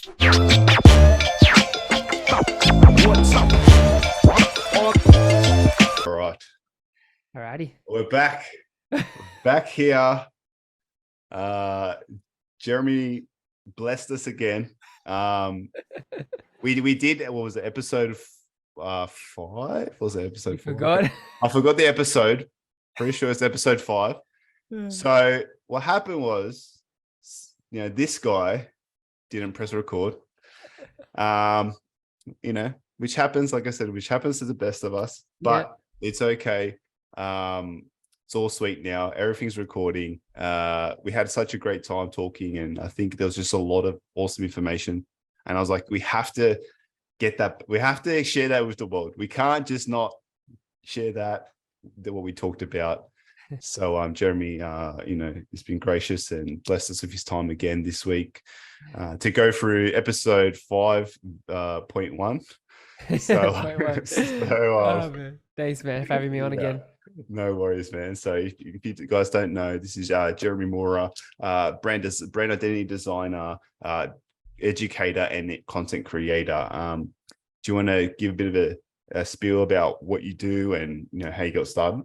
All right. Alrighty. We're back. Back here. Jeremy blessed us again. We did, what was it, episode 5? What was it, episode 4? Forgot. I forgot the episode. Pretty sure it's episode 5. So what happened was, this guy didn't press record. Which happens, like I said, which happens to the best of us, but It's okay. It's all sweet now. Everything's recording. We had such a great time talking, and I think there was just a lot of awesome information. And I was like, we have to get that. We have to share that with the world. We can't just not share what we talked about. So Jeremy, has been gracious and blessed us with his time again this week to go through episode 5.1. Thanks, man, for having me on again. No worries, man. So if you guys don't know, this is Jeremy Mura, brand identity designer, educator, and content creator. Do you want to give a bit of a spiel about what you do and how you got started?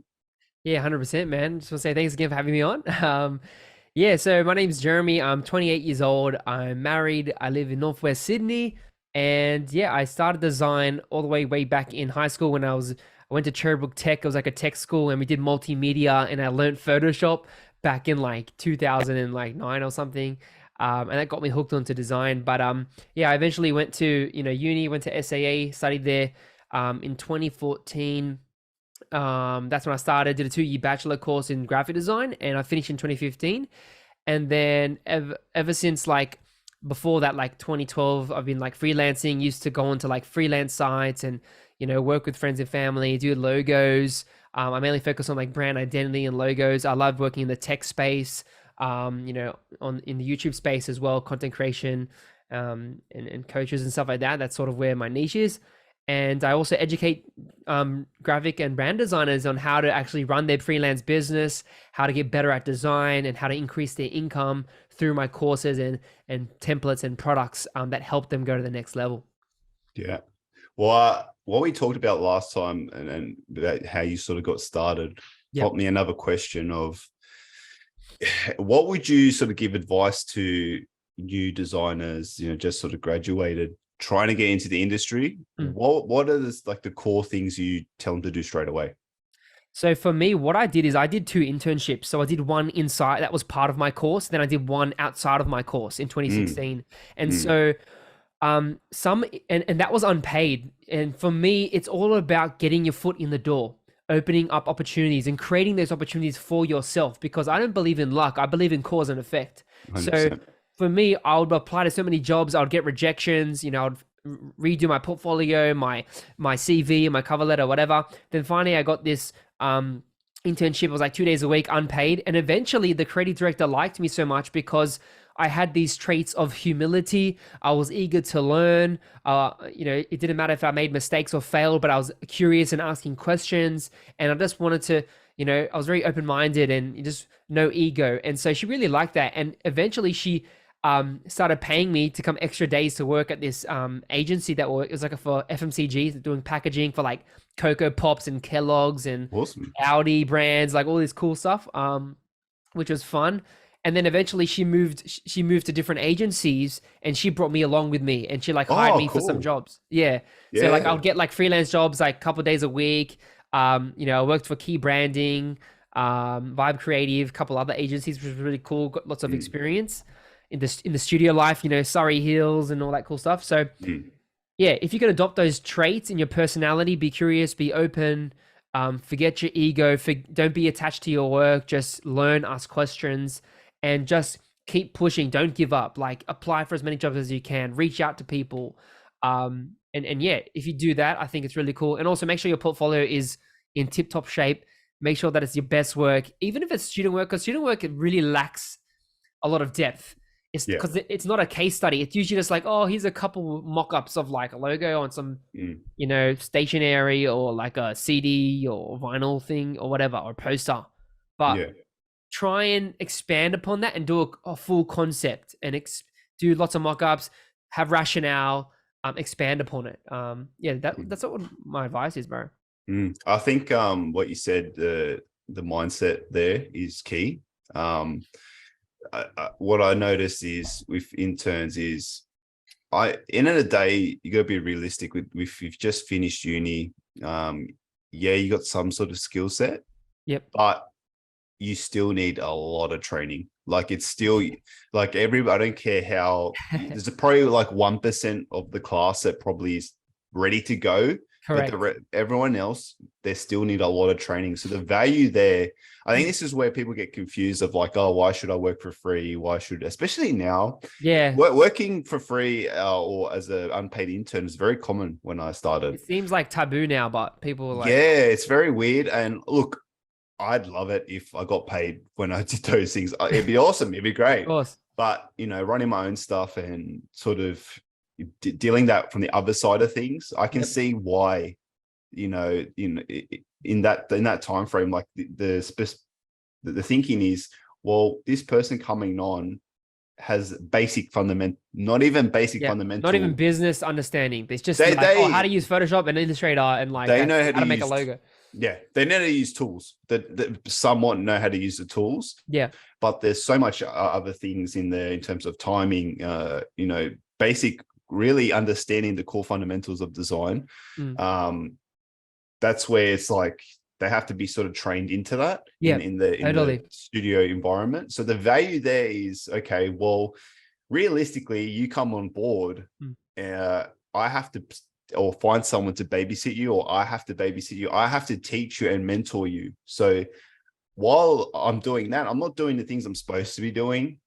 Yeah, 100%, man. Just want to say thanks again for having me on. So my name's Jeremy. I'm 28 years old. I'm married. I live in Northwest Sydney. And I started design all the way back in high school when I went to Cherrybrook Tech. It was like a tech school, and we did multimedia, and I learned Photoshop back in like 2009 or something. And that got me hooked onto design. But I eventually went to uni, went to SAE, studied there in 2014. That's when I started, did a 2-year bachelor course in graphic design, and I finished in 2015. And then ever since, like, before that, like 2012, I've been like freelancing, used to go onto like freelance sites and, work with friends and family, do logos. I mainly focus on like brand identity and logos. I love working in the tech space, in the YouTube space as well, content creation, and coaches and stuff like that. That's sort of where my niche is. And I also educate graphic and brand designers on how to actually run their freelance business, how to get better at design, and how to increase their income through my courses and templates and products that help them go to the next level. Yeah. Well, what we talked about last time and about how you sort of got started, brought me another question of what would you sort of give advice to new designers, just sort of graduated, trying to get into the industry? What are the core things you tell them to do straight away? So for me, what I did is I did 2 internships. So I did one inside, that was part of my course. Then I did one outside of my course in 2016. And so and that was unpaid. And for me, it's all about getting your foot in the door, opening up opportunities and creating those opportunities for yourself, because I don't believe in luck. I believe in cause and effect. 100%. So for me, I would apply to so many jobs. I would get rejections, I'd redo my portfolio, my CV, my cover letter, whatever. Then finally I got this internship. It was like 2 days a week, unpaid. And eventually the creative director liked me so much because I had these traits of humility. I was eager to learn. It didn't matter if I made mistakes or failed, but I was curious and asking questions. And I just wanted to, I was very open-minded and just no ego. And so she really liked that. And eventually she started paying me to come extra days to work at this agency it was like for FMCG, doing packaging for like Cocoa Pops and Kellogg's and awesome Audi brands, like all this cool stuff, which was fun. And then eventually she moved to different agencies, and she brought me along with me, and she hired me for some jobs. So I'll get like freelance jobs, like a couple of days a week. I worked for Key Branding, Vibe Creative, a couple other agencies, which was really cool. Got lots of experience in the studio life, Surrey Hills and all that cool stuff. So if you can adopt those traits in your personality, be curious, be open, forget your ego, don't be attached to your work, just learn, ask questions, and just keep pushing. Don't give up. Like, apply for as many jobs as you can, reach out to people. If you do that, I think it's really cool. And also make sure your portfolio is in tip-top shape. Make sure that it's your best work, even if it's student work, because student work, it really lacks a lot of depth. It's because it's not a case study. It's usually just like, oh, here's a couple mock-ups of like a logo on some, stationery or like a CD or vinyl thing or whatever, or poster. But try and expand upon that and do a full concept and do lots of mock-ups. have rationale, expand upon it. Yeah, that's what my advice is, bro. I think what you said, the mindset there is key. What I noticed is with interns is end of the day, you got to be realistic with if you've just finished uni. Yeah, you got some sort of skill set. Yep. But you still need a lot of training. Like it's still like I don't care how there's probably like 1% of the class that probably is ready to go. Correct. But everyone else, they still need a lot of training. So the value there, I think this is where people get confused of like, oh, why should I work for free? Why should, especially now, working for free or as an unpaid intern is very common when I started. It seems like taboo now, but people are like, yeah, it's very weird. And look, I'd love it if I got paid when I did those things. It'd be awesome. It'd be great. Of course. But, running my own stuff and sort of dealing that from the other side of things, I can see why, in that time frame, like the thinking is, well, this person coming on has basic fundamental, not even basic fundamental, not even business understanding. It's just how to use Photoshop and Illustrator and like they know how to make a logo. Yeah, they know how to use tools. That somewhat know how to use the tools. Yeah, but there's so much other things in there in terms of timing. Basic, really understanding the core fundamentals of design. That's where it's like they have to be sort of trained into that in the studio environment. So the value there is, okay, well, realistically, you come on board, I have to or find someone to babysit you, or I have to babysit you. I have to teach you and mentor you. So while I'm doing that, I'm not doing the things I'm supposed to be doing.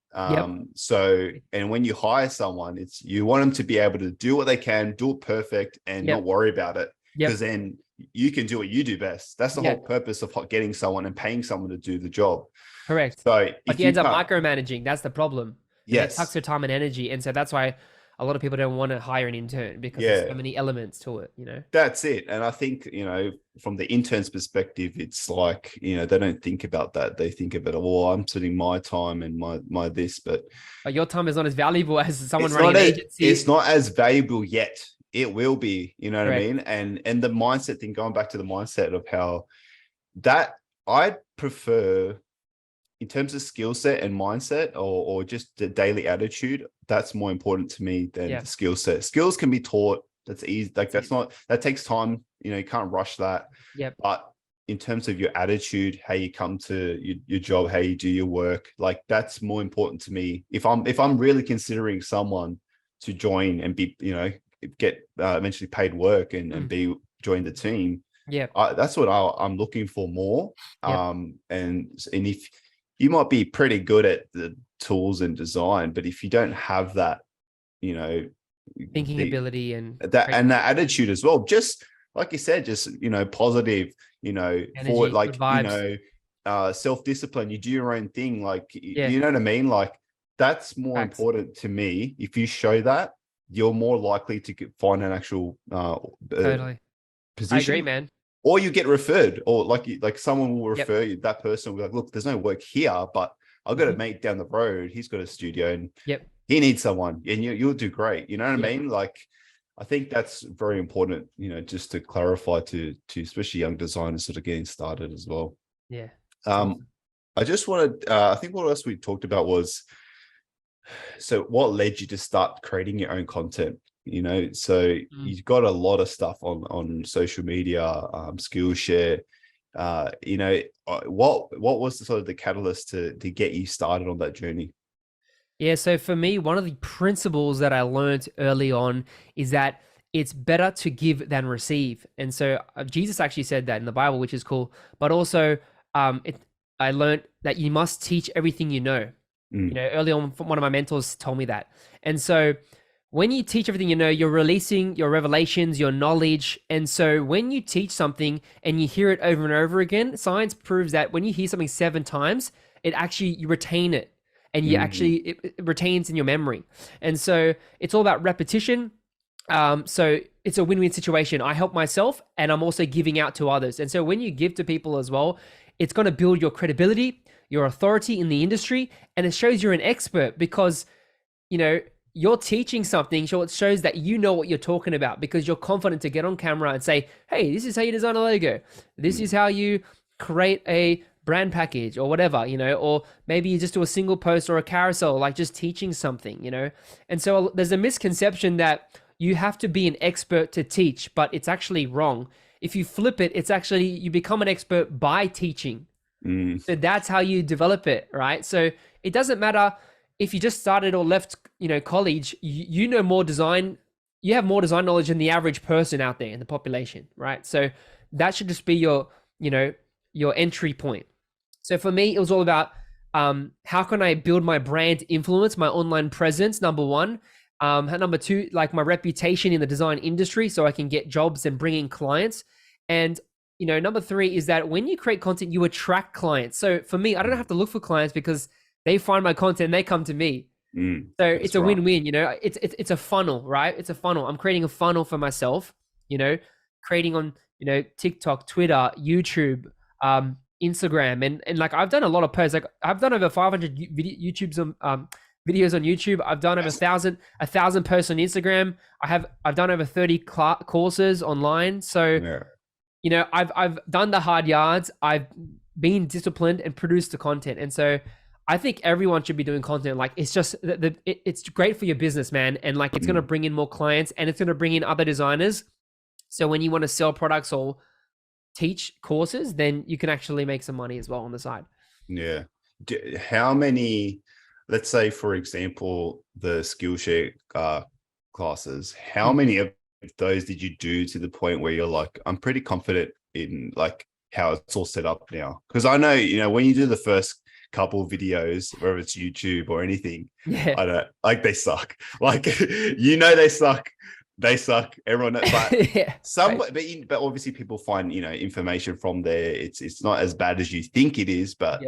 So, and when you hire someone, you want them to be able to do what they can, do it perfect, and not worry about it. Because then you can do what you do best. That's the whole purpose of getting someone and paying someone to do the job. Correct. So but you end up micromanaging. That's the problem. Yes. It sucks your time and energy. And so that's why a lot of people don't want to hire an intern, because there's so many elements to it, That's it. And I think, from the intern's perspective, it's like, they don't think about that. They think about, oh, I'm spending my time and my this, but your time is not as valuable as someone running an agency. It's not as valuable yet. It will be, you know what I mean? And the mindset thing, going back to the mindset of how that I prefer in terms of skill set and mindset or just the daily attitude, that's more important to me than the skill set. Skills can be taught. That's easy. Like that takes time. You can't rush that. But in terms of your attitude, how you come to your job, how you do your work, like that's more important to me. If I'm really considering someone to join and be, get eventually paid work and join the team. That's what I'm looking for more. And if you might be pretty good at the tools and design, but if you don't have that, thinking ability and that attitude as well, just like you said, just positive, energy, forward, like vibes. Self-discipline. You do your own thing, like you know what I mean. Like that's more important to me. If you show that, you're more likely to find an actual totally position. I agree, man. Or you get referred, or like someone will refer you. That person will be like, look, there's no work here, but I've got a mate down the road. He's got a studio and he needs someone, and you'll do great. You know what I mean? Like, I think that's very important, just to clarify to especially young designers sort of getting started as well. Yeah. I just wanted, I think what else we talked about was, so what led you to start creating your own content? So you've got a lot of stuff on social media, Skillshare. What was the sort of the catalyst to get you started on that journey? Yeah, so for me, one of the principles that I learned early on is that it's better to give than receive. And so Jesus actually said that in the Bible, which is cool. But also, I learned that you must teach everything you know. Early on, one of my mentors told me that. And so when you teach everything you know, you're releasing your revelations, your knowledge. And so when you teach something and you hear it over and over again, science proves that when you hear something 7 times, you retain it. And you actually, it retains in your memory. And so it's all about repetition. So it's a win-win situation. I help myself and I'm also giving out to others. And so when you give to people as well, it's going to build your credibility, your authority in the industry, and it shows you're an expert because, you're teaching something, so it shows that you know what you're talking about because you're confident to get on camera and say, hey, this is how you design a logo. This is how you create a brand package or whatever, or maybe you just do a single post or a carousel, like just teaching something. And so there's a misconception that you have to be an expert to teach, but it's actually wrong. If you flip it, it's actually you become an expert by teaching. So that's how you develop it, right? So it doesn't matter if you just started or left, college, you know more design, you have more design knowledge than the average person out there in the population, right? So that should just be your entry point. So for me, it was all about how can I build my brand influence, my online presence, number one. Number two, like my reputation in the design industry so I can get jobs and bring in clients. And number three is that when you create content, you attract clients. So for me, I don't have to look for clients because they find my content and they come to me. So it's a win-win, it's a funnel, right? It's a funnel. I'm creating a funnel for myself, creating on, TikTok, Twitter, YouTube, Instagram. And like, I've done a lot of posts. Like I've done over 500 videos on YouTube. I've done over 1,000 posts on Instagram. I've done over 30 courses online. So, I've done the hard yards. I've been disciplined and produced the content. And so I think everyone should be doing content. Like it's just, it's great for your business, man. And like, it's going to bring in more clients and it's going to bring in other designers. So when you want to sell products or teach courses, then you can actually make some money as well on the side. Yeah. How many, let's say, for example, the Skillshare classes, how many of those did you do to the point where you're like, I'm pretty confident in like how it's all set up now? Because I know, when you do the first couple of videos, whether it's YouTube or anything, I don't like, they suck. Like, they suck. They suck. Everyone knows, but but obviously people find, information from there. It's not as bad as you think it is, but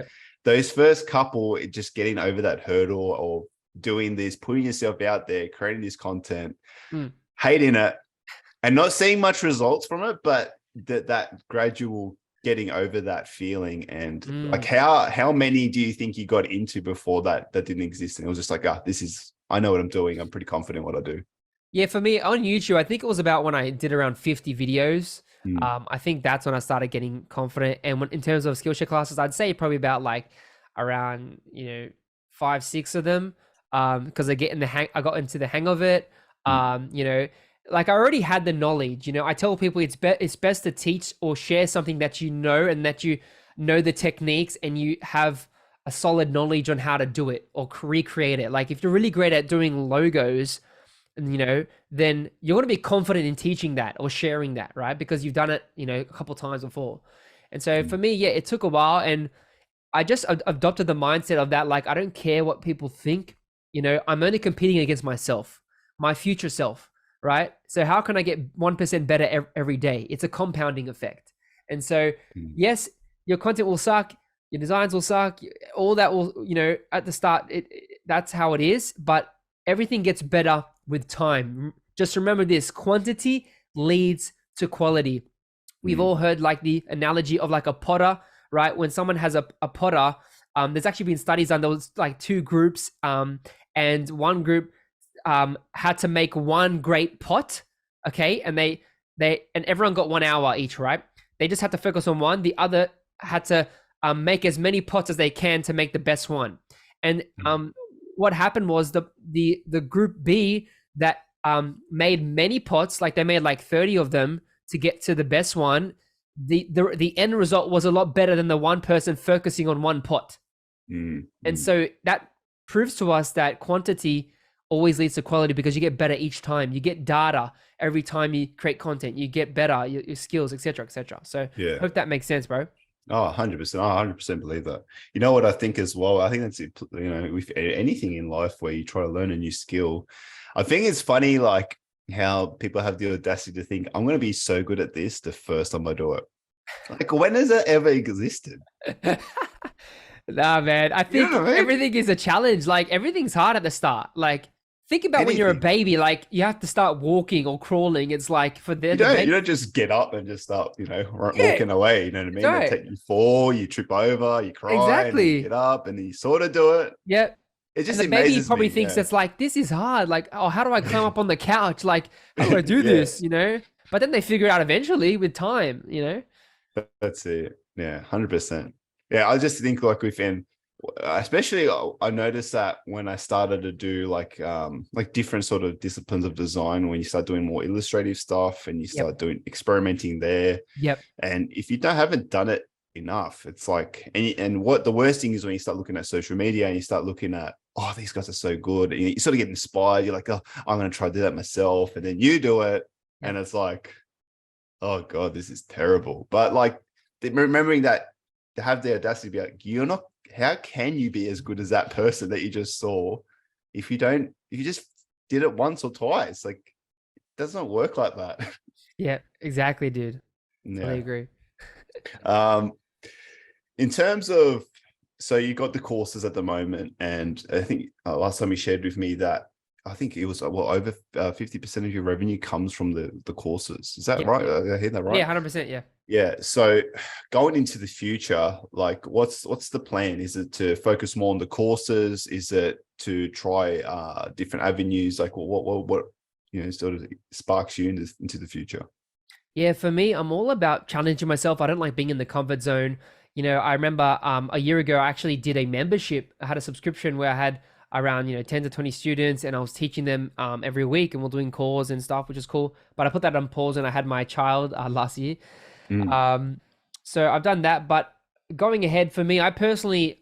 those first couple, just getting over that hurdle or doing this, putting yourself out there, creating this content, hating it and not seeing much results from it, but that gradual getting over that feeling. And like, how many do you think you got into before that didn't exist? And it was just like, I know what I'm doing. I'm pretty confident in what I do. Yeah, for me on YouTube, I think it was about when I did around 50 videos. I think that's when I started getting confident. And in terms of Skillshare classes, I'd say probably about like around 5, 6 of them, because I got into the hang of it. Like I already had the knowledge. I tell people it's best to teach or share something that you know and that you know the techniques and you have a solid knowledge on how to do it or recreate it. Like if you're really great at doing logos, then you're going to be confident in teaching that or sharing that, right? Because you've done it, a couple of times before. And so for me, it took a while, and I just adopted the mindset of that. Like, I don't care what people think, I'm only competing against myself, my future self, right? So how can I get 1% better every day? It's a compounding effect. And so, yes, your content will suck, your designs will suck, all that will, at the start, that's how it is, but everything gets better with time. Just remember this: quantity leads to quality. We've all heard like the analogy of like a potter, right? When someone has a potter, there's actually been studies on those like 2 groups, and one group had to make one great pot, okay, and they and everyone got 1 hour each, right? They just had to focus on one. The other had to make as many pots as they can to make the best one. And what happened was the group B that made many pots, like they made like 30 of them to get to the best one. The end result was a lot better than the one person focusing on one pot. And so that proves to us that quantity always leads to quality, because you get better each time. You get data every time you create content. You get better, your skills, etc., etc. So hope that makes sense, bro. Oh, 100%. I 100% believe that. You know what I think as well? I think that's, with anything in life where you try to learn a new skill, I think it's funny, like how people have the audacity to think, I'm going to be so good at this the first time I do it. Like, when has that ever existed? Nah, man. I think everything is a challenge. Like, everything's hard at the start. Like, think about when you're a baby, like you have to start walking or crawling. It's like for them. You don't just get up and just start, walking away. You know what I mean? Right. They take you fall, you trip over, you cry, and you get up and you sort of do it. Yep. It And just the baby amazes probably me. thinks Yeah. it's like, this is hard. Like, oh, how do I climb up on the couch? Like, how do I do Yeah, this? You know? But then they figure it out eventually with time, you know? that's it. Yeah, 100%. Yeah, I just think like within, especially I noticed that when I started to do like different sort of disciplines of design, when you start doing more illustrative stuff and you Yep. start doing experimenting there, Yep. and if you haven't done it enough, it's like, and what the worst thing is when you start looking at social media and you start looking at, oh, these guys are so good, and you sort of get inspired. You're like, oh, I'm going to try to do that myself, and then you do it, Yep. and it's like, oh god, this is terrible. But like remembering that, to have the audacity to be like, you're not, how can you be as good as that person that you just saw if you just did it once or twice? Like, it does not work like that. Yeah, exactly, dude. Totally Yeah. agree. Um, in terms of, so you got the courses at the moment, and I think last time you shared with me that I think it was over 50% of your revenue comes from the courses. Is that Yep. right? I hear that right? Yeah, 100%. Yeah. Yeah. So going into the future, like what's the plan? Is it to focus more on the courses? Is it to try different avenues? Like what sort of sparks you into the future? Yeah, for me, I'm all about challenging myself. I don't like being in the comfort zone. You know, I remember a year ago, I actually did a membership. I had a subscription where I had around, 10 to 20 students, and I was teaching them every week, and we're doing calls and stuff, which is cool. But I put that on pause and I had my child last year. Mm, Um, so I've done that. But going ahead for me, I personally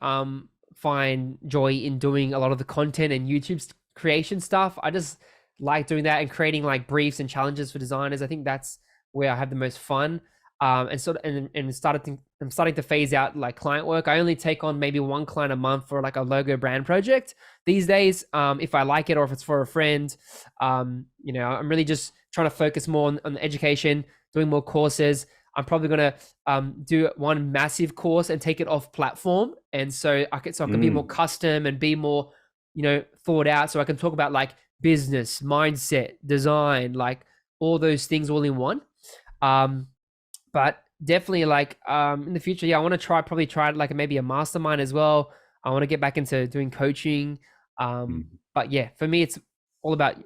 find joy in doing a lot of the content and YouTube creation stuff. I just like doing that and creating like briefs and challenges for designers. I think that's where I have the most fun. And sort of, I'm starting to phase out like client work. I only take on maybe one client a month for like a logo brand project these days. If I like it or if it's for a friend, I'm really just trying to focus more on the education, doing more courses. I'm probably gonna do one massive course and take it off platform, and so I can be more custom and be more, thought out. So I can talk about like business, mindset, design, like all those things all in one. But definitely like in the future, yeah, I want to probably try like maybe a mastermind as well. I want to get back into doing coaching. But yeah, for me, it's all about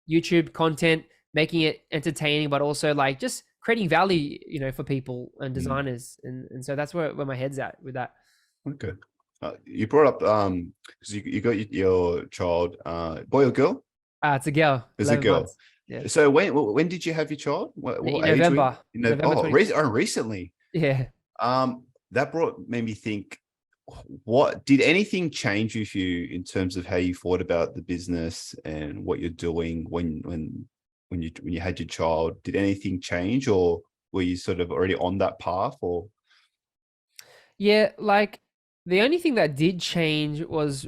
YouTube content, making it entertaining, but also like just creating value, for people and designers, and so that's where my head's at with that. Okay. You brought up because you got your child, boy or girl? It's a girl. It's a 11 girl. months. Yeah. So when did you have your child? What In age were you? November. November 20. Recently. Yeah. That made me think, what did anything change with you in terms of how you thought about the business and what you're doing when you had your child? Did anything change, or were you sort of already on that path? Or Yeah, like the only thing that did change was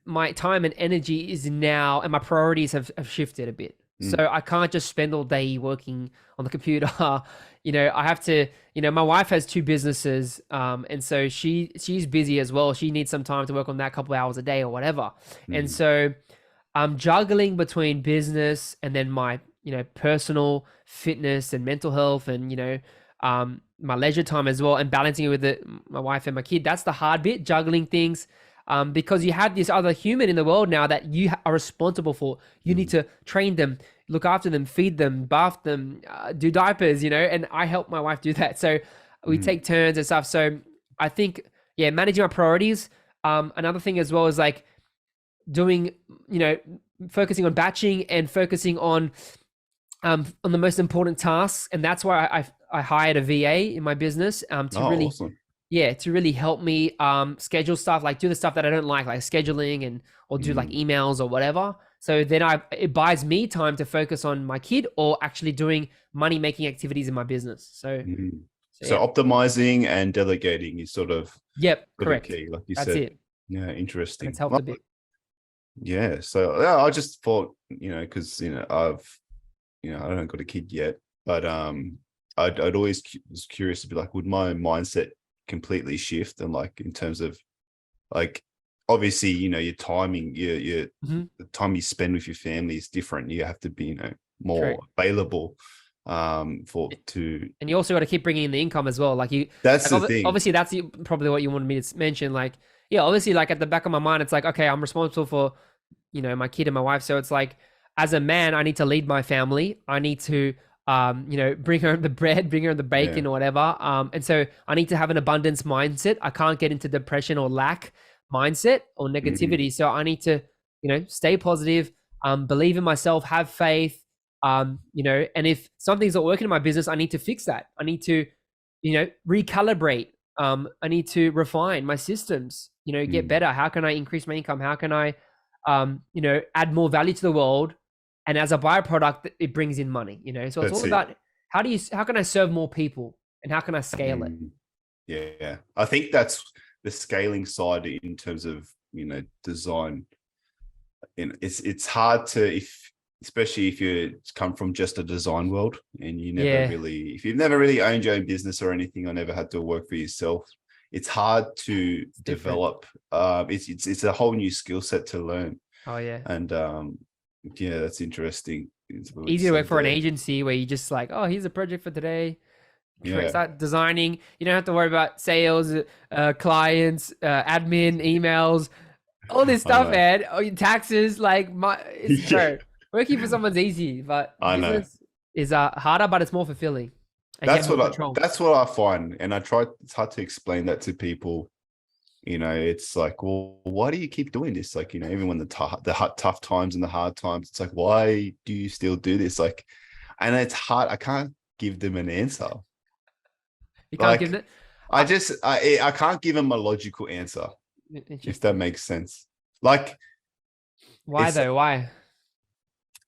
my time and energy is now, and my priorities have shifted a bit. So I can't just spend all day working on the computer. I have to, my wife has two businesses. And so she's busy as well. She needs some time to work on that, couple hours a day or whatever. And so I'm juggling between business and then my, personal fitness and mental health and, my leisure time as well, and balancing it with my wife and my kid. That's the hard bit, juggling things. Because you have this other human in the world now that you are responsible for. You need to train them, look after them, feed them, bath them, do diapers, and I help my wife do that. So we take turns and stuff. So I think, yeah, managing my priorities. Another thing as well is like doing, focusing on batching and focusing on the most important tasks. And that's why I hired a VA in my business to really, awesome. yeah, to really help me schedule stuff, like do the stuff that I don't like scheduling or do like emails or whatever. So then it buys me time to focus on my kid or actually doing money making activities in my business. So So optimizing and delegating is sort of correct. key, like you That's said. it. Yeah, interesting. And it's helped a bit. Yeah. So yeah, I just thought, because I don't got a kid yet, but I'd always was curious to be like, would my mindset completely shift? And like in terms of like, obviously, your timing, the time you spend with your family is different. You have to be, more available and you also got to keep bringing in the income as well. Like that's the thing. Obviously that's probably what you wanted me to mention. Like yeah, obviously, like at the back of my mind, it's like, okay, I'm responsible for, my kid and my wife. So it's like, as a man, I need to lead my family. I need to, bring home the bread, bring home the Yeah. bacon or whatever. And so I need to have an abundance mindset. I can't get into depression or lack mindset or Mm, negativity. So I need to, stay positive, believe in myself, have faith. And if something's not working in my business, I need to fix that. I need to, recalibrate. I need to refine my systems, get mm. better. How can I increase my income? How can I, add more value to the world? And as a byproduct, it brings in money, So it's That's all it. about how can I serve more people and how can I scale it? Mm. Yeah. I think that's the scaling side in terms of, design. And it's hard to, especially if you come from just a design world and Yeah, if you've never really owned your own business or anything, or never had to work for yourself, it's hard to it's different. develop. It's a whole new skill set to learn. Oh yeah. And yeah, that's interesting. It's what you Easy to work said for an there. agency where you just like, oh, here's a project for today. Yeah, Start designing. You don't have to worry about sales, clients, admin, emails, all this I stuff, know. man. Oh, your taxes, like it's Yeah, bro. Working for someone's easy, but I know. business is harder, but it's more fulfilling, and you have more control. That's what I find, and I try. It's hard to explain that to people. It's like, well, why do you keep doing this? Like, even when tough times and the hard times, it's like, why do you still do this? Like, and it's hard. I can't give them an answer. You can't give Like, it. I, I can't give them a logical answer, if that Interesting. makes sense. Like, Why it's though? Why?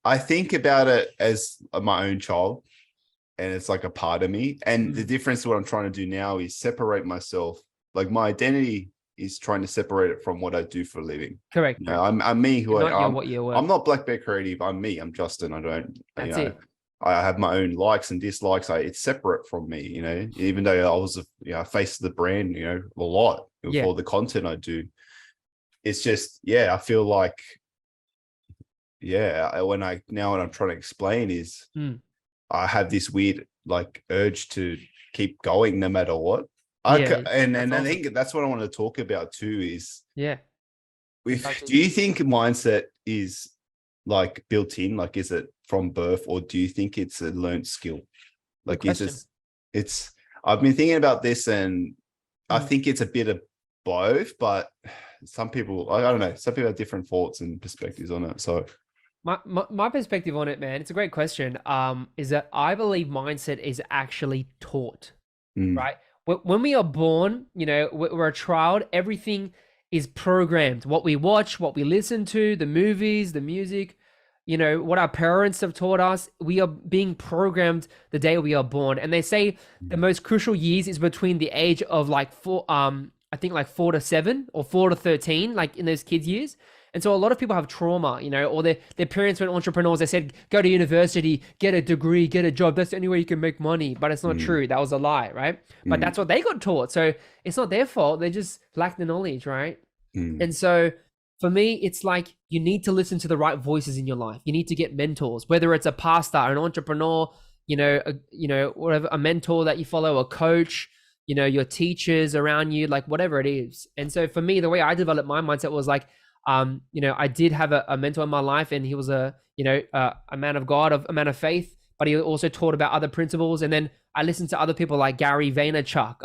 I think about it as my own child, and it's like a part of me. And the Mm, difference, what I'm trying to do now is separate myself. Like, my identity is trying to separate it from what I do for a living. correct, correct. I'm me who You're I not your am. what you're I'm worth. not Black Bear Creative. I'm me. I'm Justin. I don't, That's it. I have my own likes and dislikes. It's separate from me, even though I was, face of the brand, a lot with Yeah. all the content I do. It's just, yeah, I feel like, yeah, when what I'm trying to explain is, Mm, I have this weird like urge to keep going no matter what. yeah. That's And I awesome. think that's what I want to talk about too is, Yeah. do you think mindset is like built in? Like, is it from birth, or do you think it's a learned skill? Good Like, is question. this, it's, I've been thinking about this, and I Mm. think it's a bit of both, but some people, I don't know, some people have different thoughts and perspectives on it. So, My perspective on it, man, it's a great question. Is that I believe mindset is actually taught, mm, right? When we are born, we're a child, everything is programmed. What we watch, what we listen to, the movies, the music, what our parents have taught us, we are being programmed the day we are born. And they say the mm, most crucial years is between the age of like I think like 4 to 7 or 4 to 13, like in those kids' years. And so a lot of people have trauma, or their parents were entrepreneurs. They said, go to university, get a degree, get a job. That's the only way you can make money. But it's not mm, true. That was a lie, right? But mm, that's what they got taught. So it's not their fault. They just lack the knowledge, right? mm, And so for me, it's like you need to listen to the right voices in your life. You need to get mentors, whether it's a pastor, an entrepreneur, whatever, a mentor that you follow, a coach, your teachers around you, like whatever it is. And so for me, the way I developed my mindset was like, I did have a mentor in my life, and he was a man of God, a man of faith, but he also taught about other principles. And then I listened to other people like Gary Vaynerchuk,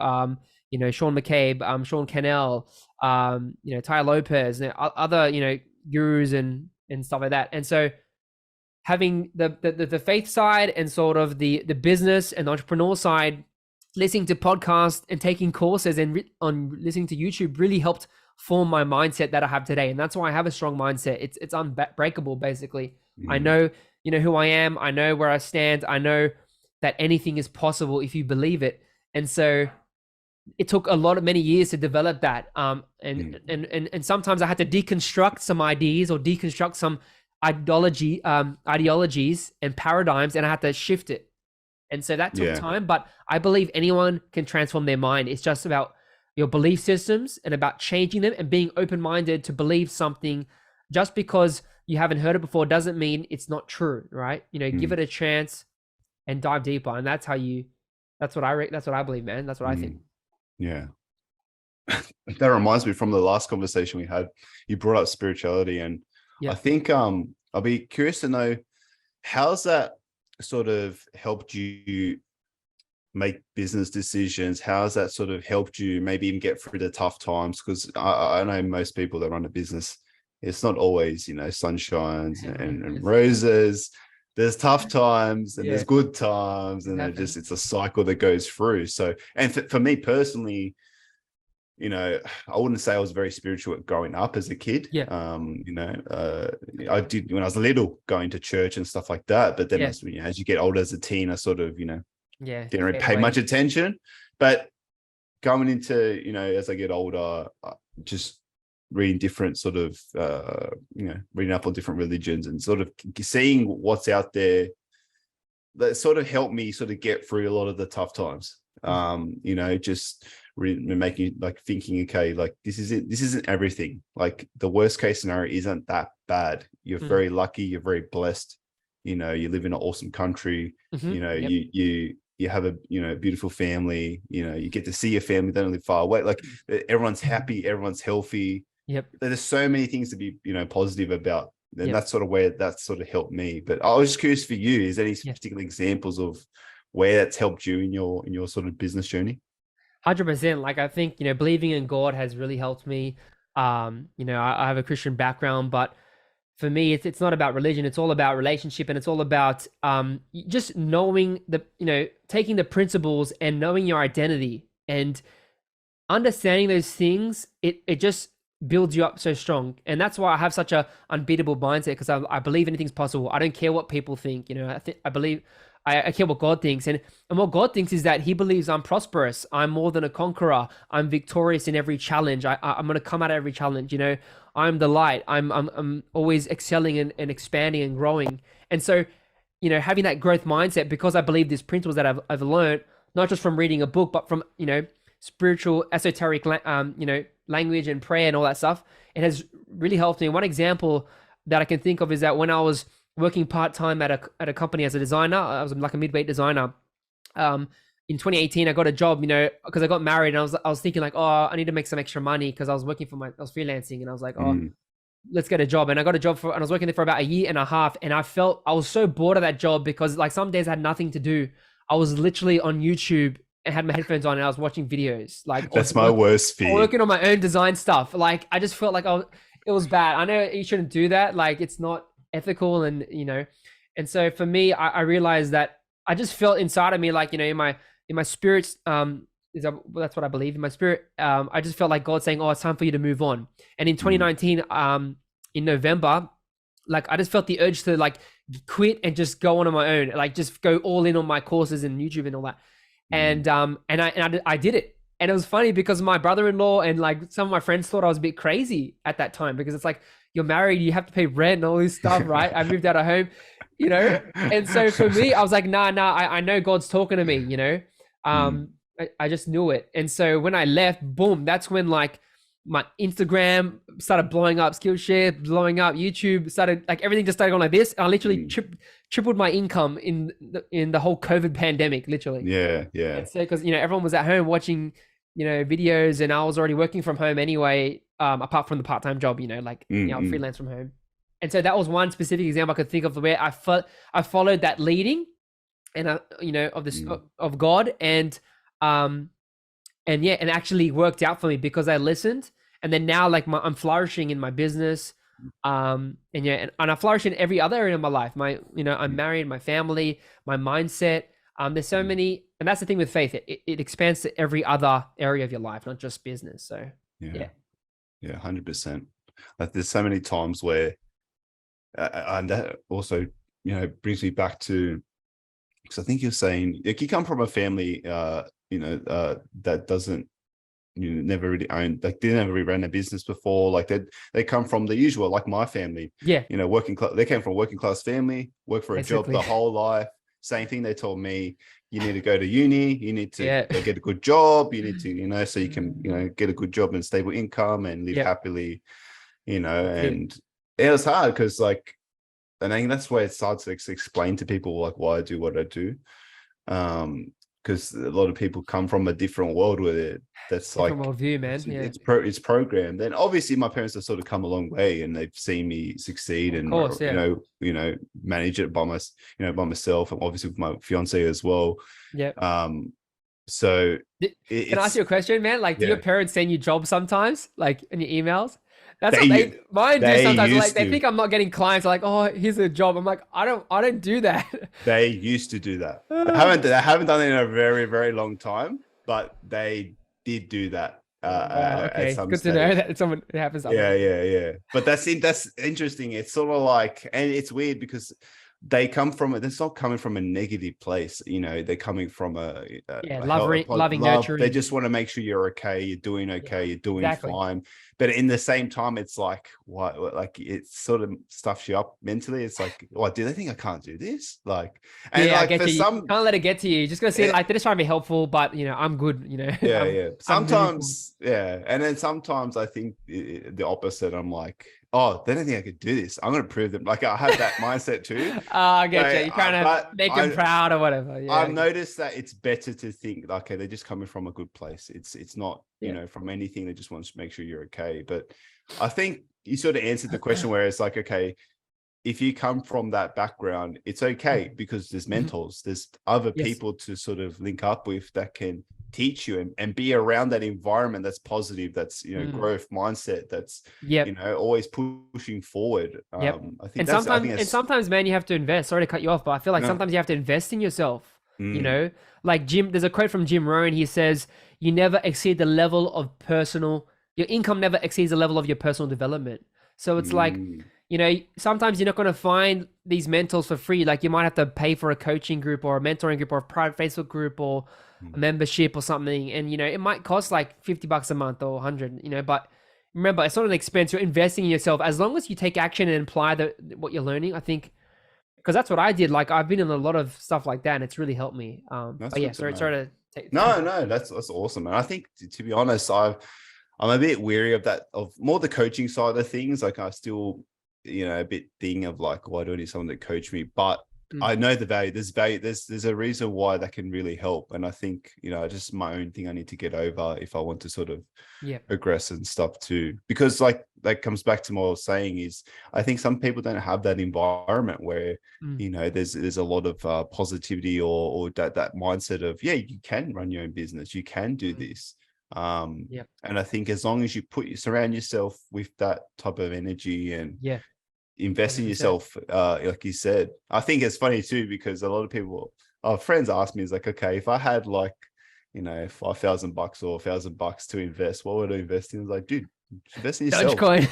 Sean McCabe, Sean Cannell, Ty Lopez, and other, gurus and stuff like that. And so having the faith side and sort of the business and entrepreneur side, listening to podcasts and taking courses and on listening to YouTube really helped form my mindset that I have today. And that's why I have a strong mindset. It's unbreakable, basically. I mm, know, who I am. I know where I stand. I know that anything is possible if you believe it. And so it took many years to develop that. mm. And sometimes I had to deconstruct some ideas or deconstruct some ideologies and paradigms, and I had to shift it. And so that took Yeah. time, but I believe anyone can transform their mind. It's just about your belief systems and about changing them and being open-minded to believe something. Just because you haven't heard it before doesn't mean it's not true, right? Give Mm, it a chance and dive deeper. And that's what I believe, man. That's what I think. mm. Yeah. that reminds me from the last conversation we had, you brought up spirituality, and I Yeah. think I'll be curious to know, how's that sort of helped you make business decisions? How's that sort of helped you maybe even get through the tough times? Because I know most people that run a business, it's not always, sunshines and roses. There's tough times and there's Yeah. good times, It and happens. it's a cycle that goes through. So, and for me personally, I wouldn't say I was very spiritual growing up as a kid. Yeah. I did when I was little, going to church and stuff like that. But then Yeah. as you get older as a teen, I sort of, Yeah. didn't really Fade pay much away. attention. But going into, as I get older, just reading different sort of, reading up on different religions and sort of seeing what's out there, that sort of helped me sort of get through a lot of the tough times. Just making, like, thinking, okay, like, this isn't everything. Like, the worst case scenario isn't that bad. You're very lucky, you're very blessed. You live in an awesome country. Yep. You have a beautiful family. You get to see your family, they don't live far away. Like, everyone's happy, everyone's healthy. Yep. There's so many things to be positive about, and Yep. that's sort of where that sort of helped me. But I was just curious for you, is there any Yeah. particular examples of where that's helped you in your sort of business journey? 100%. Like, I think, believing in God has really helped me. I have a Christian background, but for me, it's not about religion. It's all about relationship, and it's all about just knowing taking the principles and knowing your identity and understanding those things. It just builds you up so strong, and that's why I have such a unbeatable mindset, because I believe anything's possible. I don't care what people think. I believe I care what God thinks, and what God thinks is that He believes I'm prosperous, I'm more than a conqueror, I'm victorious in every challenge. I'm gonna come out of every challenge. I'm the light. I'm always excelling and expanding and growing. And so, having that growth mindset, because I believe these principles that I've learned, not just from reading a book, but from spiritual, esoteric, language and prayer and all that stuff, it has really helped me. One example that I can think of is that when I was working part-time at a company as a designer, I was like a midweight designer. In 2018, I got a job, because I got married, and I was thinking, like, oh, I need to make some extra money, because I was freelancing, and I was like, oh, let's get a job. And I got a job and I was working there for about a year and a half, and I was so bored of that job, because like some days I had nothing to do. I was literally on YouTube and had my headphones on, and I was watching videos. Like, That's my worst fear. working on my own design stuff. Like, I just felt like it was bad. I know you shouldn't do that. Like, it's not ethical, and and so for me, I realized that I just felt inside of me, like, in my spirits, that's what I believe in my spirit. I just felt like God saying, oh, it's time for you to move on. And in 2019, in November, like, I just felt the urge to, like, quit and just go on my own, like, just go all in on my courses and YouTube and all that. And I did it. And it was funny, because my brother-in-law and like some of my friends thought I was a bit crazy at that time, because it's like, you're married, you have to pay rent and all this stuff, right? I moved out of home, And so for me, I was like, nah, I know God's talking to me, I just knew it. And so when I left, boom, that's when, like, my Instagram started blowing up, Skillshare blowing up, YouTube started, like, everything just started going like this. I literally tripled my income in the whole COVID pandemic, literally. Yeah. And so, because everyone was at home watching videos, and I was already working from home anyway, apart from the part-time job, freelance from home. And so that was one specific example I could think of where I followed that leading, and of this of God, and actually worked out for me, because I listened. And then now, like, I'm flourishing in my business, and I flourish in every other area of my life. I'm married, my family, my mindset. There's so many, and that's the thing with faith. It expands to every other area of your life, not just business. So yeah, 100%. Like, there's so many times where, and that also brings me back to, because I think you're saying, like, you come from a family that doesn't never really owned, like, they never really ran a business before. Like, they come from the usual, like my family, working class. They came from a working class family, work for a job the whole life. Same thing. They told me, you need to go to uni, you need to get a good job, you need to so you can get a good job and stable income and live happily, and it was hard, because, like, and I think that's where it's hard to explain to people, like, why I do what I do. because a lot of people come from a different world with it. That's Different like worldview, man. Yeah, it's programmed. And obviously my parents have sort of come a long way, and they've seen me succeed, of and course. Yeah. manage it by by myself, and obviously with my fiance as well. Yeah. So Can I ask you a question, man? Like, do your parents send you jobs sometimes, like in your emails? That's what mine do sometimes. Like, they think I'm not getting clients. They're like, oh, here's a job. I'm like, I don't do that. They used to do that. They haven't done it in a very, very long time, but they did do that. Okay, at some good stage. to know that it happens. Yeah. But that's interesting. It's sort of like, and it's weird because they come from it's not coming from a negative place. They're coming from a loving, nurturing. They just want to make sure you're okay, you're doing okay, you're doing fine. But in the same time, it's like, what? Like, it sort of stuffs you up mentally. It's like, what, do they think I can't do this? Like, and yeah, like I get for you. some, You can't let it get to you. Just gotta say, like, they're just trying to be helpful, but I'm good. Yeah. Sometimes, and then sometimes I think the opposite. I'm like, oh, they don't think I could do this. I'm going to prove them. Like, I have that mindset too. I get you. You're trying to make them proud or whatever. Yeah, I've noticed that it's better to think, okay, they're just coming from a good place. It's not, from anything. They just want to make sure you're okay. But I think you sort of answered the question where it's like, okay, if you come from that background, it's okay because there's mentors, there's other people to sort of link up with that can teach you and be around that environment that's positive, that's growth mindset, that's always pushing forward. I think sometimes, man, you have to invest. Sorry to cut you off, but I feel like sometimes you have to invest in yourself. Like there's a quote from Jim Rohn. He says, "You never exceed the level of your income never exceeds the level of your personal development." So it's like, sometimes you're not going to find these mentors for free. Like, you might have to pay for a coaching group or a mentoring group or a private Facebook group or a membership or something. And, it might cost like $50 a month or 100, but remember, it's not an expense. You're investing in yourself. As long as you take action and apply what you're learning, I think, because that's what I did. Like, I've been in a lot of stuff like that and it's really helped me. But yeah, sorry to take. No, that's awesome. And I think, to be honest, I'm a bit weary of that, of more the coaching side of things. Like, I still, a bit thing of like, why do I need someone to coach me? But I know the value. There's value. There's a reason why that can really help. And I think, just my own thing I need to get over if I want to sort of progress and stuff too. Because like, that comes back to what I was saying is, I think some people don't have that environment where, there's a lot of positivity or that mindset of, you can run your own business. You can do this. And I think as long as you surround yourself with that type of energy and invest in yourself, like you said. I think it's funny too, because a lot of people, our friends ask me, is like, okay, if I had like, $5,000 or $1,000 to invest, what would I invest in? It's like, dude, invest in yourself. Dogecoin.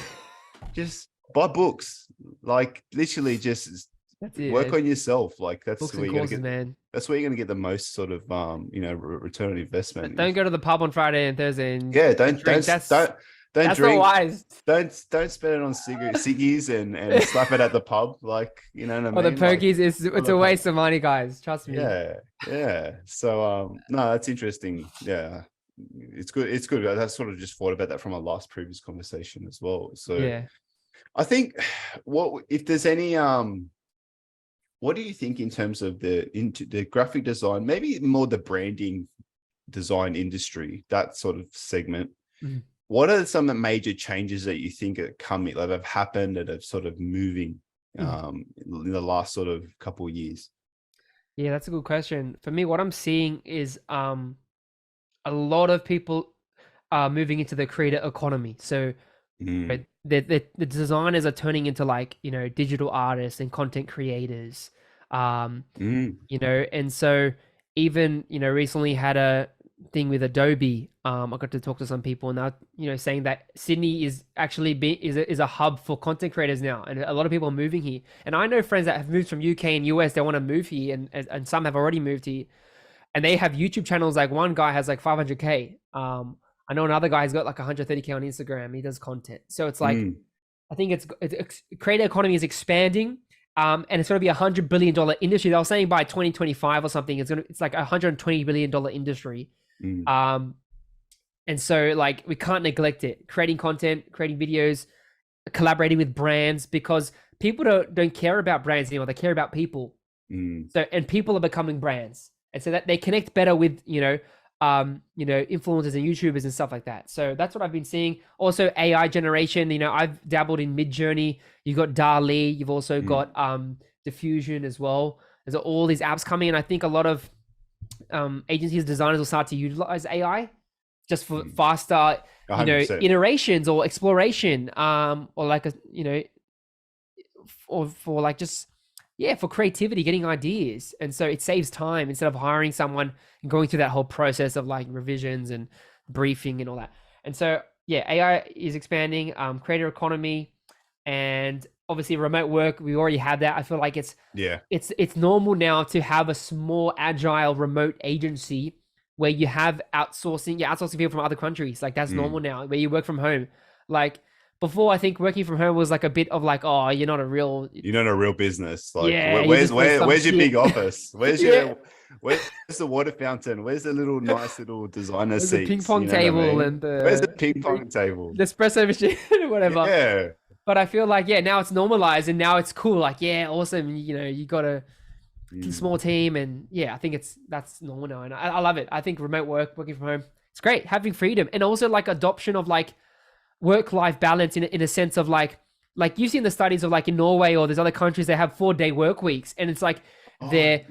Just buy books. Like, literally just work on yourself. Like, that's where you're gonna get, man. That's where you're gonna get the most sort of return on investment. Don't go to the pub on Friday and Thursday and don't drink. Wise. Don't spend it on ciggies and slap it at the pub. Like, you know what I mean? Or the pokies, it's a waste of money, guys. Trust me. Yeah. So no, that's interesting. Yeah. It's good. I sort of just thought about that from our last previous conversation as well. So I think if there's any what do you think in terms of the graphic design, maybe more the branding design industry, that sort of segment? What are some of the major changes that you think that have happened, that have sort of moving in the last sort of couple of years? Yeah, that's a good question. For me, what I'm seeing is a lot of people are moving into the creator economy. So the designers are turning into like, digital artists and content creators, and so even, recently had a thing with Adobe. I got to talk to some people now, saying that Sydney is actually is a hub for content creators now, and a lot of people are moving here. And I know friends that have moved from UK and US. They want to move here, and some have already moved here, and they have YouTube channels. Like, one guy has like 500k. I know another guy's got like 130k on Instagram. He does content. So it's like, I think it's creator economy is expanding. And it's going to be $100 billion industry. They were saying by 2025 or something, it's like $120 billion industry. And so, like, we can't neglect it. Creating content, creating videos, collaborating with brands, because people don't care about brands anymore. They care about people. So, and people are becoming brands. and so that they connect better with influencers and YouTubers and stuff like that. So that's what I've been seeing. Also AI generation, I've dabbled in Midjourney. You've got DALL-E, you've also got Diffusion as well. There's all these apps coming, and I think a lot of agencies, designers will start to utilize AI just for faster 100%. iterations or exploration, or like or for like just for creativity, getting ideas. And so it saves time instead of hiring someone and going through that whole process of like revisions and briefing and all that. And so AI is expanding, creator economy, and obviously remote work. We already had that. I feel like it's normal now to have a small agile remote agency where you have outsourcing people from other countries. Like that's normal now, where you work from home. Like before, I think working from home was like a bit of like, oh, you're not a real business. Like, where's your big office? Where's the water fountain? Where's the nice little designer seats? The ping pong table and where's the ping pong table? The espresso machine, whatever. Yeah. But I feel like now it's normalized and now it's cool. Like awesome. You got a small team, and I think that's normal now, and I love it. I think remote working from home, it's great, having freedom, and also like adoption of like work-life balance in a sense of like you've seen the studies of like in Norway or there's other countries, they have 4-day work weeks, and it's like their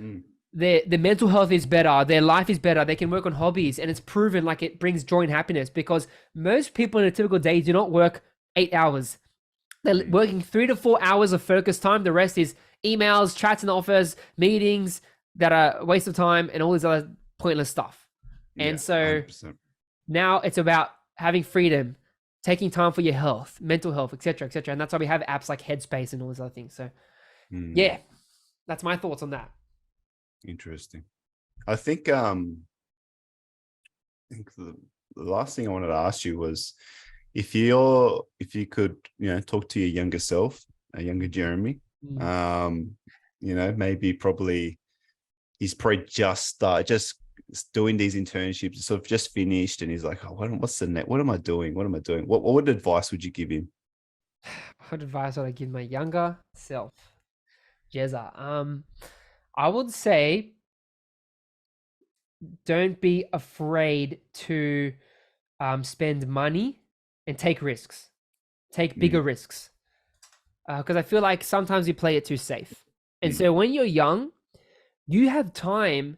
mental health is better, their life is better, they can work on hobbies, and it's proven like it brings joy and happiness, because most people in a typical day do not work 8 hours. They're working 3 to 4 hours of focus time. The rest is emails, chats in the office, meetings that are a waste of time, and all this other pointless stuff. And so 100%. Now it's about having freedom, taking time for your health, mental health, etc., etc. And that's why we have apps like Headspace and all these other things. So that's my thoughts on that. Interesting. I think the last thing I wanted to ask you was, if you could, talk to your younger self, a younger Jeremy, maybe probably he's probably just doing these internships, sort of just finished, and he's like, oh, what's the net? What am I doing? What advice would you give him? What advice would I give my younger self, Jezza? I would say, don't be afraid to spend money and take risks, take bigger risks. Because I feel like sometimes we play it too safe. And so when you're young, you have time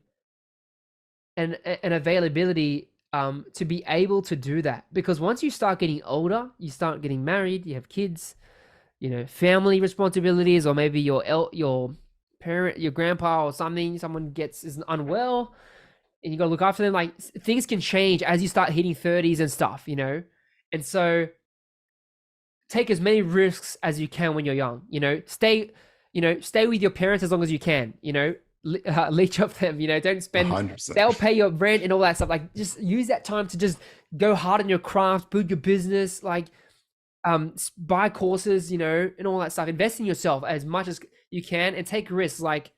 and availability to be able to do that. Because once you start getting older, you start getting married, you have kids, family responsibilities, or maybe your parent, your grandpa or something, someone is unwell, and you got to look after them. Like things can change as you start hitting 30s and stuff, And so take as many risks as you can when you're young, stay with your parents as long as you can, leech off them, don't spend, 100%. They'll pay your rent and all that stuff. Like just use that time to just go hard on your craft, build your business, like buy courses, and all that stuff. Invest in yourself as much as you can and take risks. Like,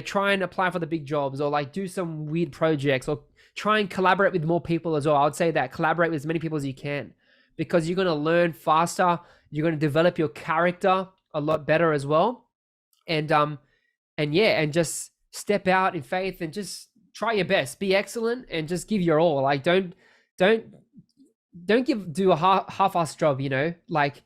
try and apply for the big jobs, or like do some weird projects, or try and collaborate with more people as well. I would say that collaborate with as many people as you can, because you're going to learn faster. You're going to develop your character a lot better as well. And just step out in faith and just try your best, be excellent, and just give your all. Like, don't do a half-assed job, like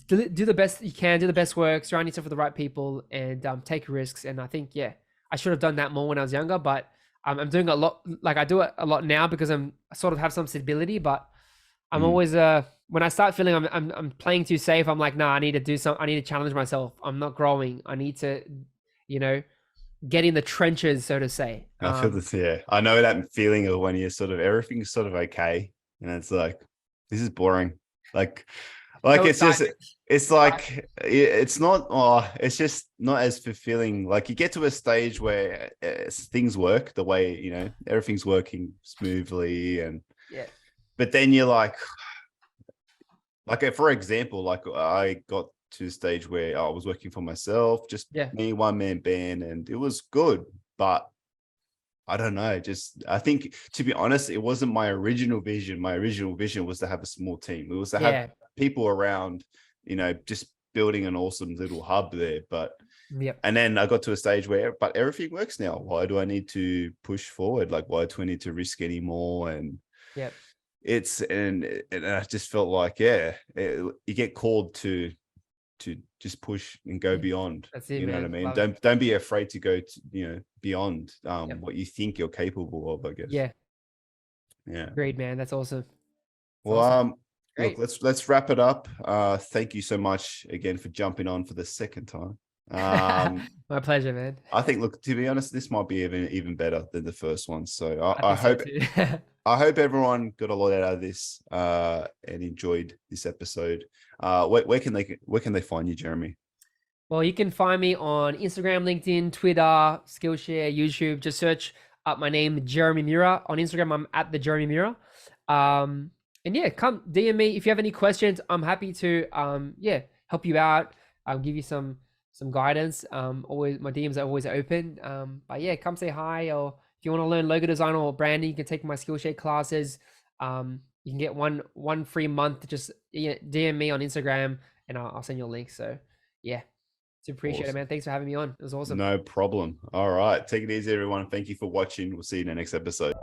do the best you can, do the best work, surround yourself with the right people, and take risks. And I think, I should have done that more when I was younger, but I'm doing a lot. Like I do it a lot now because I sort of have some stability, but I'm always, when I start feeling I'm playing too safe, I'm like, nah, I need to do something. I need to challenge myself. I'm not growing. I need to, get in the trenches, so to say. I feel this. Yeah. I know that feeling of when you're sort of, everything's sort of okay. And it's like, this is boring. Like it's just, it's like, it's not, it's just not as fulfilling. Like you get to a stage where things work the way, everything's working smoothly. And, but then you're like, for example, like I got to the stage where I was working for myself, just me, one-man band, and it was good, but I don't know, I think, to be honest, it wasn't my original vision. My original vision was to have a small team. It was to have people around, just building an awesome little hub there. But Yep. and then I got to a stage where, but everything works now. Why do I need to push forward? Like, why do I need to risk anymore? And Yep. and I just felt like, you get called to just push and go beyond. That's it, You know man. what I mean? Love it. Don't be afraid to go to, beyond Yep. what you think you're capable of, I guess. Yeah. Yeah. Great, man. That's awesome. Well, Awesome. look, Great. let's wrap it up. Thank you so much again for jumping on for the second time. My pleasure, man. I think, look, to be honest, this might be even better than the first one. So I I think hope so too. I hope everyone got a lot out of this and enjoyed this episode. Where can they find you, Jeremy? Well, you can find me on Instagram, LinkedIn, Twitter, Skillshare, YouTube. Just search up my name, Jeremy Mura. On Instagram, I'm at the Jeremy Mura. And yeah, come DM me if you have any questions. I'm happy to help you out. I'll give you some guidance. Always my DMs are always open. But yeah, come say hi, or if you want to learn logo design or branding, you can take my Skillshare classes. You can get one free month. Just DM me on Instagram, and I'll send you a link. So yeah. Appreciate it, man. Thanks for having me on. It was awesome. No problem. All right. Take it easy, everyone. Thank you for watching. We'll see you in the next episode.